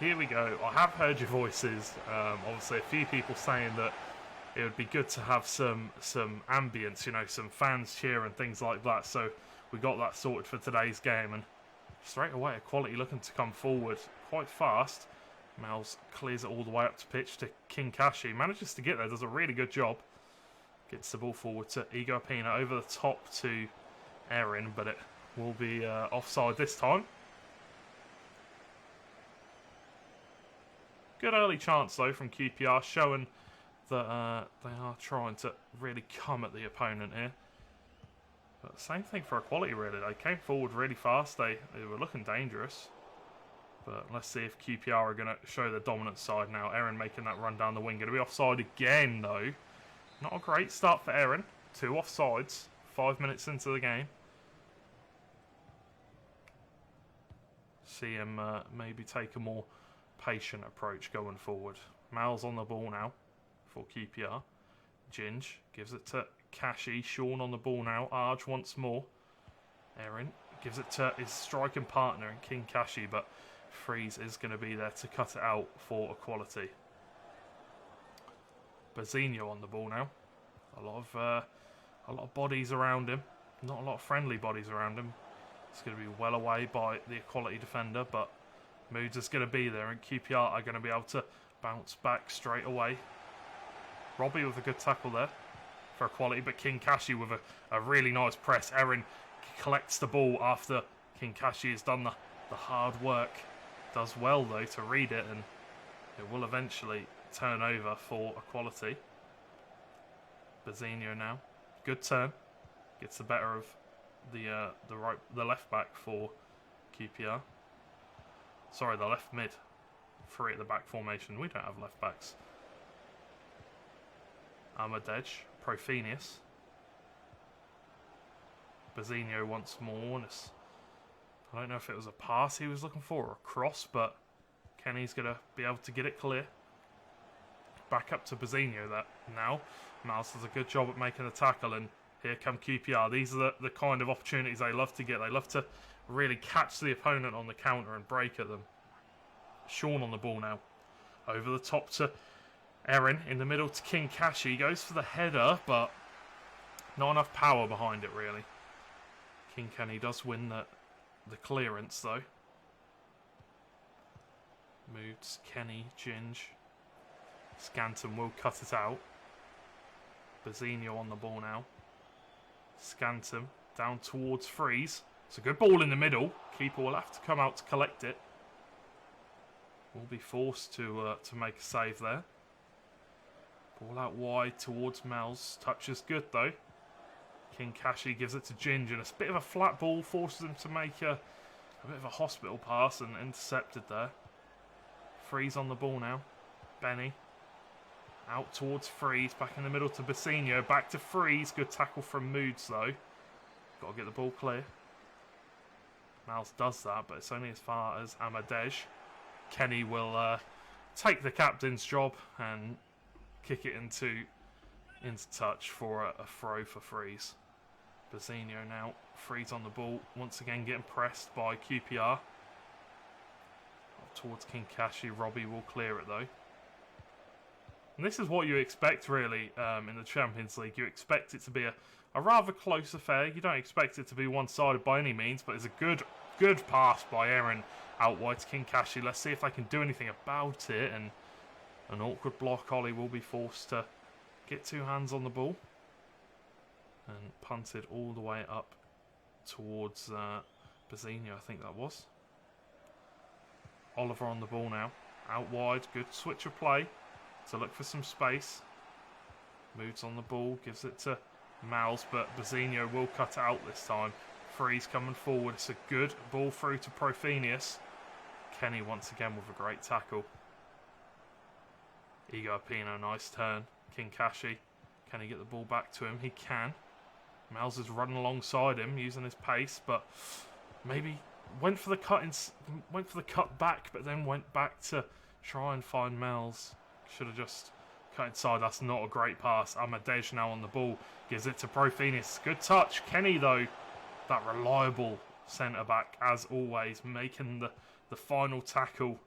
here we go. I have heard your voices. Obviously, a few people saying that it would be good to have some ambience, you know, some fans cheer and things like that. So we got that sorted for today's game, and straight away, Equality looking to come forward quite fast. Miles clears it all the way up to pitch to Kinkashi. Manages to get there, does a really good job. Gets the ball forward to Igor Pina, over the top to Erin, but it will be offside this time. Good early chance though from QPR, showing that they are trying to really come at the opponent here. But same thing for Equality really. They came forward really fast. They were looking dangerous. But let's see if QPR are going to show the dominant side now. Erin making that run down the wing. Going to be offside again though. Not a great start for Erin. 2 offsides. 5 minutes into the game. See him maybe take a more patient approach going forward. Mal's on the ball now for QPR. Ginge gives it to Kashi. Sean on the ball now. Arj once more. Erin gives it to his striking partner in King Kashi, but Freeze is going to be there to cut it out for Equality. Bazinho on the ball now. A lot of bodies around him. Not a lot of friendly bodies around him. It's going to be well away by the Equality defender, but Moods is going to be there, and QPR are going to be able to bounce back straight away. Robbie with a good tackle there for Equality, but Kinkashi with a really nice press. Erin collects the ball after Kinkashi has done the hard work. Does well though to read it, and it will eventually turn over for Equality. Bazinho now, good turn, gets the better of the left back for QPR. Sorry, the left mid. 3 at the back formation. We don't have left backs. Ahmadej, Profenius. Bazinho once more. I don't know if it was a pass he was looking for or a cross, but Kenny's going to be able to get it clear. Back up to Bazinho that now. Miles does a good job at making the tackle, and here come QPR. These are the kind of opportunities they love to get. They love to really catch the opponent on the counter and break at them. Sean on the ball now. Over the top to Erin. In the middle to Kinkashi. Goes for the header, but not enough power behind it, really. Kinkashi does win the clearance, though. Moves Kenny, Ginge. Scanton will cut it out. Bazinho on the ball now. Scanton down towards Freeze. It's a good ball in the middle. Keeper will have to come out to collect it. Will be forced to make a save there. Ball out wide towards Mel's. Touch is good though. Kinkashi gives it to Ginge, and it's a bit of a flat ball. Forces him to make a bit of a hospital pass, and intercepted there. Freeze on the ball now. Benny. Out towards Freeze. Back in the middle to Basinho. Back to Freeze. Good tackle from Moods though. Got to get the ball clear. Miles does that, but it's only as far as Ahmadej. Kenny will take the captain's job and kick it into touch for a throw for Freeze. Bazinho now. Freeze on the ball. Once again getting pressed by QPR. Up towards Kinkashi. Robbie will clear it though. And this is what you expect really in the Champions League. You expect it to be a rather close affair. You don't expect it to be one-sided by any means, but it's a good pass by Erin out wide to Kinkashi. Let's see if they can do anything about it, and an awkward block. Ollie will be forced to get 2 hands on the ball and punted all the way up towards Bazinho, I think that was. Oliver on the ball now. Out wide, good switch of play to look for some space. Moves on the ball, gives it to Miles, but Bazinho will cut it out this time. Freeze coming forward. It's a good ball through to Profenius. Kenny once again with a great tackle. Igor Pino, nice turn. Kinkashi, can he get the ball back to him? He can. Miles is running alongside him using his pace, but maybe went for the cut back, but then went back to try and find Miles. Should have just cut inside. That's not a great pass. Ahmadej now on the ball. Gives it to Profenius. Good touch. Kenny, though, that reliable centre-back, as always, making the final tackle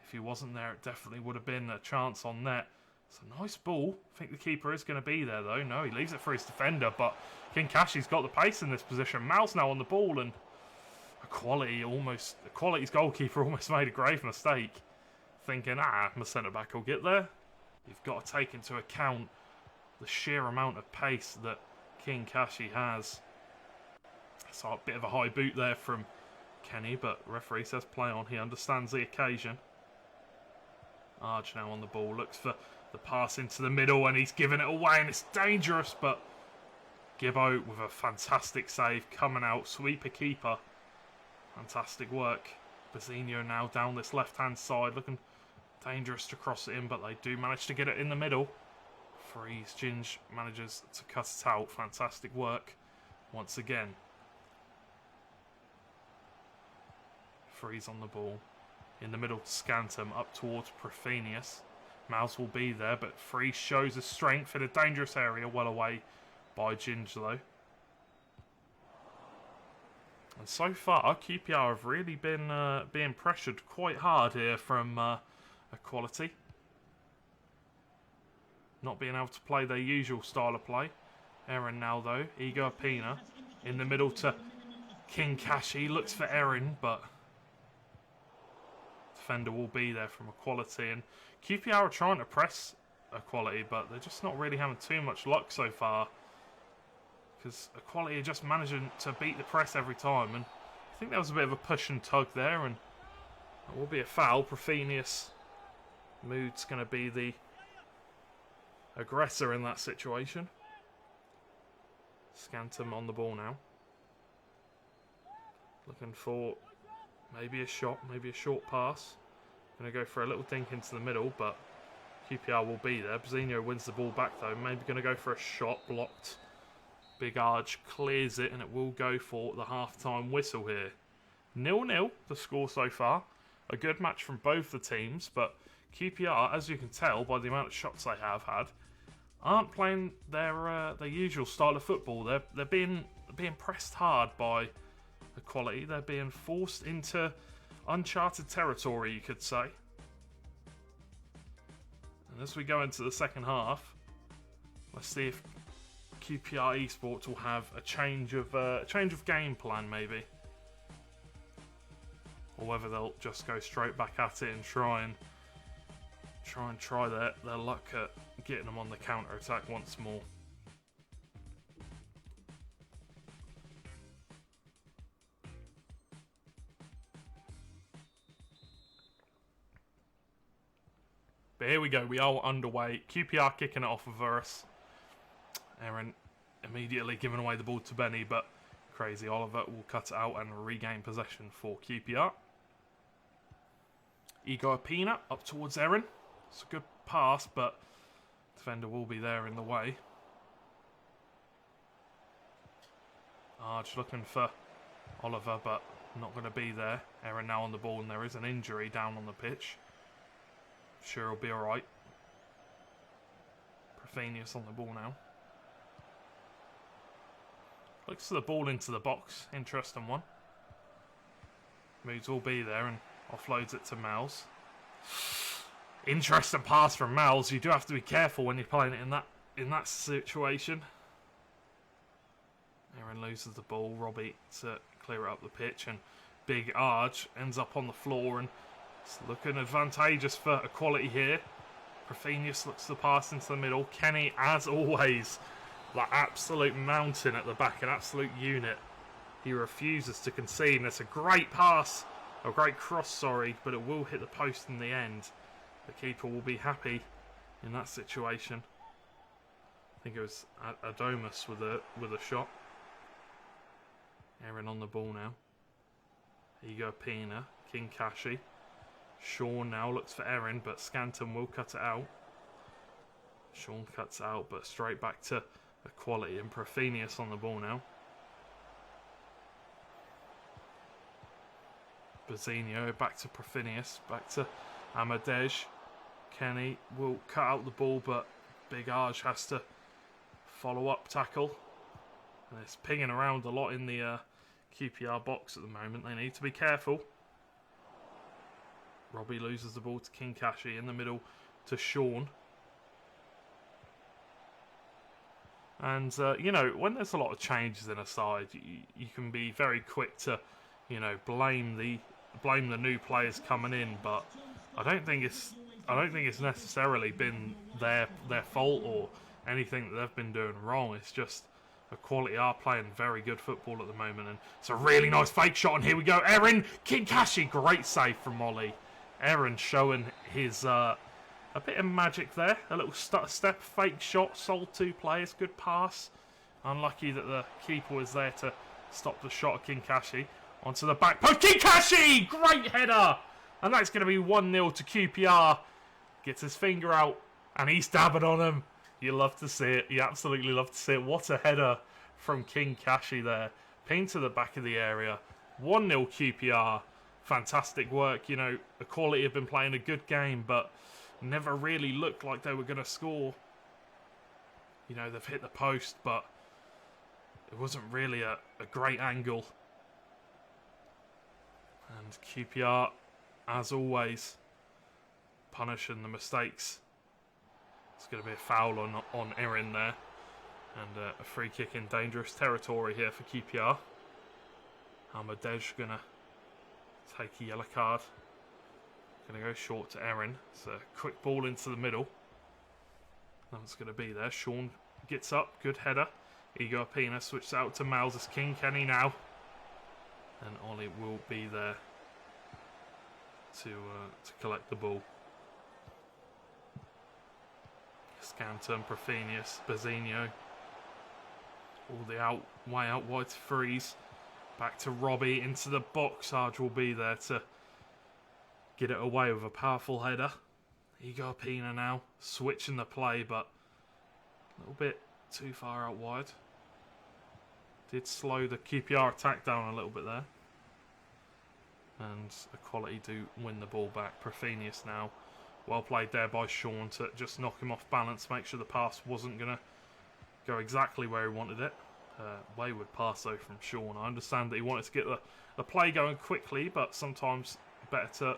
If he wasn't there, it definitely would have been a chance on net. It's a nice ball. I think the keeper is going to be there, though. No, he leaves it for his defender, but Kinkashi's got the pace in this position. Mal's now on the ball, and Quality's goalkeeper almost made a grave mistake, thinking, my centre-back will get there. You've got to take into account the sheer amount of pace that Kinkashi has. So a bit of a high boot there from Kenny, but referee says play on. He understands the occasion. Arj now on the ball, looks for the pass into the middle, and he's given it away, and it's dangerous, but Gibbo with a fantastic save, coming out, sweeper keeper. Fantastic work. Bazinho now down this left-hand side, looking dangerous to cross it in, but they do manage to get it in the middle. Freeze, Ginge manages to cut it out. Fantastic work once again. Freeze on the ball. In the middle to Scantum, up towards Profenius. Mouse will be there, but Freeze shows his strength in a dangerous area, well away by Ginge though. And so far, QPR have really been being pressured quite hard here from Equality. Not being able to play their usual style of play. Erin now though, Igor Pina in the middle to Kinkashi, looks for Erin, but defender will be there from Equality, and QPR are trying to press Equality, but they're just not really having too much luck so far, because Equality are just managing to beat the press every time, and I think there was a bit of a push and tug there, and it will be a foul. Profenius Mood's going to be the aggressor in that situation. Scantum on the ball now, looking for maybe a shot, maybe a short pass. Going to go for a little dink into the middle, but QPR will be there. Bazinho wins the ball back though. Maybe going to go for a shot, blocked. Big Arch clears it, and it will go for the half-time whistle here. 0-0 the score so far. A good match from both the teams, but QPR, as you can tell by the amount of shots they have had, aren't playing their usual style of football. They're being pressed hard by Equality. They're being forced into uncharted territory, you could say. And as we go into the second half, let's see if QPR Esports will have a change of game plan, maybe, or whether they'll just go straight back at it and try their luck at getting them on the counter attack once more. But here we go, we are underway. QPR kicking it off with us. Erin immediately giving away the ball to Benny, but Crazy Oliver will cut it out and regain possession for QPR. Igor Pina up towards Erin. It's a good pass, but defender will be there in the way. Arch looking for Oliver, but not going to be there. Erin now on the ball, and there is an injury down on the pitch. Sure, he'll be alright. Profenius on the ball now. Looks for the ball into the box. Interesting one. Moods will be there and offloads it to Mals. Interesting pass from Mals. You do have to be careful when you're playing it in that situation. Erin loses the ball. Robbie to clear it up the pitch, and Big Arch ends up on the floor, and it's looking advantageous for Equality here. Profenius looks to pass into the middle. Kenny, as always, that absolute mountain at the back, an absolute unit. He refuses to concede, and it's a great pass, a great cross, sorry, but it will hit the post in the end. The keeper will be happy in that situation. I think it was Adomus with a shot. Erin on the ball now. Igor Pina, Kinkashi. Sean now looks for Erin, but Scanton will cut it out. Sean cuts out, but straight back to Equality, and Profenius on the ball now. Bazinho back to Profenius, back to Amadej. Kenny will cut out the ball, but Big Arj has to follow up tackle. And it's pinging around a lot in the QPR box at the moment. They need to be careful. Robbie loses the ball to Kinkashi in the middle to Sean. And, you know, when there's a lot of changes in a side, you can be very quick to, you know, blame the new players coming in, but I don't think it's necessarily been their fault or anything that they've been doing wrong. It's just Equality are playing very good football at the moment, and it's a really nice fake shot, and here we go. Erin Kinkashi, great save from Molly. Erin showing his a bit of magic there. A little step fake shot, sold 2 players, good pass. Unlucky that the keeper was there to stop the shot of Kinkashi. Onto the back post, Kinkashi! Great header! And that's going to be 1-0 to QPR. Gets his finger out, and he's dabbing on him. You love to see it. You absolutely love to see it. What a header from Kinkashi there. Ping to the back of the area. 1-0 QPR. Fantastic work. You know, Equality have been playing a good game, but never really looked like they were going to score. You know, they've hit the post, but it wasn't really a great angle. And QPR, as always, punishing the mistakes. It's going to be a foul on Erin there. And a free kick in dangerous territory here for QPR. Almadej going to take a yellow card. Going to go short to Erin. It's a quick ball into the middle. No one's going to be there. Sean gets up. Good header. Igor Pina switches out to Miles. It's King Kenny now. And Ollie will be there to collect the ball. Scanton, Profenius, Bazinho. All the way out wide to Freeze. Back to Robbie into the box. Sarge will be there to get it away with a powerful header. Igor Pina now switching the play, but a little bit too far out wide. Did slow the QPR attack down a little bit there. And Equality do win the ball back. Profenius now. Well played there by Sean to just knock him off balance, make sure the pass wasn't going to go exactly where he wanted it. Wayward pass though from Sean. I understand that he wanted to get the play going quickly, but sometimes better to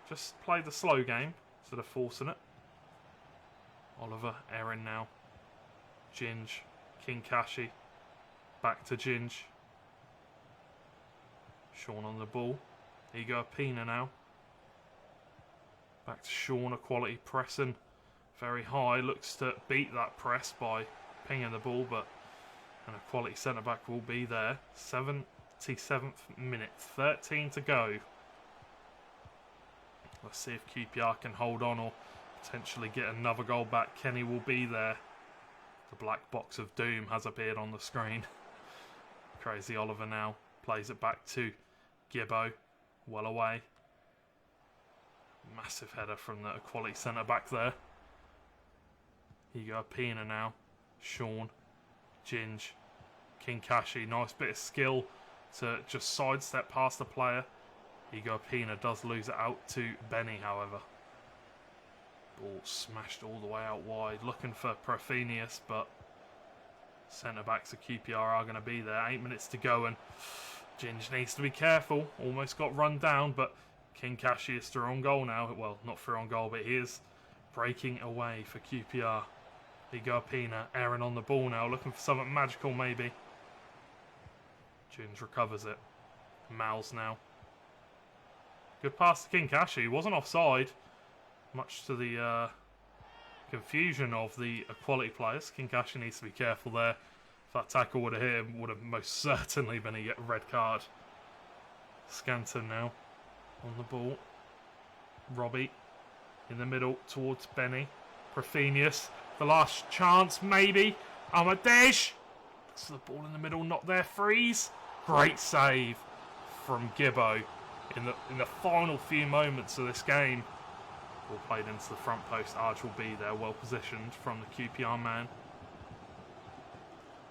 just play the slow game instead of forcing it. Oliver, Erin now. Ginge, Kinkashi. Back to Ginge. Sean on the ball. Igor Pina now. Back to Sean, Equality pressing very high. Looks to beat that press by pinging the ball, but an Equality centre-back will be there. 77th minute, 13 to go. Let's see if QPR can hold on or potentially get another goal back. Kenny will be there. The black box of doom has appeared on the screen. Crazy Oliver now plays it back to Gibbo. Well away. Massive header from the Equality centre-back there. Igor Pina now. Sean. Ginge. Kinkashi. Nice bit of skill to just sidestep past the player. Igor Pina does lose it out to Benny, however. Ball smashed all the way out wide. Looking for Profenius, but centre-backs of QPR are going to be there. 8 minutes to go, and Ginge needs to be careful. Almost got run down, but Kinkashi is through on goal now. Well, not through on goal, but he is breaking away for QPR. Igor Pina, Erin on the ball now, looking for something magical maybe. Ginge recovers it. Mal's now. Good pass to Kinkashi. He wasn't offside, much to the confusion of the Equality players. Kinkashi needs to be careful there. If that tackle would have hit him, would have most certainly been a red card. Scanton now on the ball. Robbie in the middle towards Benny. Profenius, the last chance maybe. Almadej. Looks for the ball in the middle, not there. Freeze. Great save from Gibbo in the final few moments of this game. Ball played into the front post. Arch will be there, well positioned from the QPR man.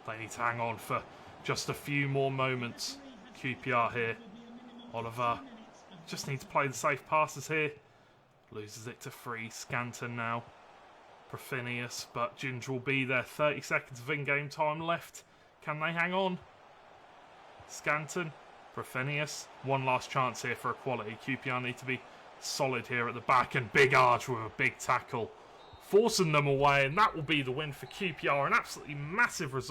They need to hang on for just a few more moments. QPR here. Oliver just needs to play the safe passes here. Loses it to Free. Scanton now. Profenius, but Ginge will be there. 30 seconds of in-game time left. Can they hang on? Scanton. Profenius. One last chance here for Equality. QPR need to be solid here at the back, and Big Arch with a big tackle, forcing them away, and that will be the win for QPR. An absolutely massive result.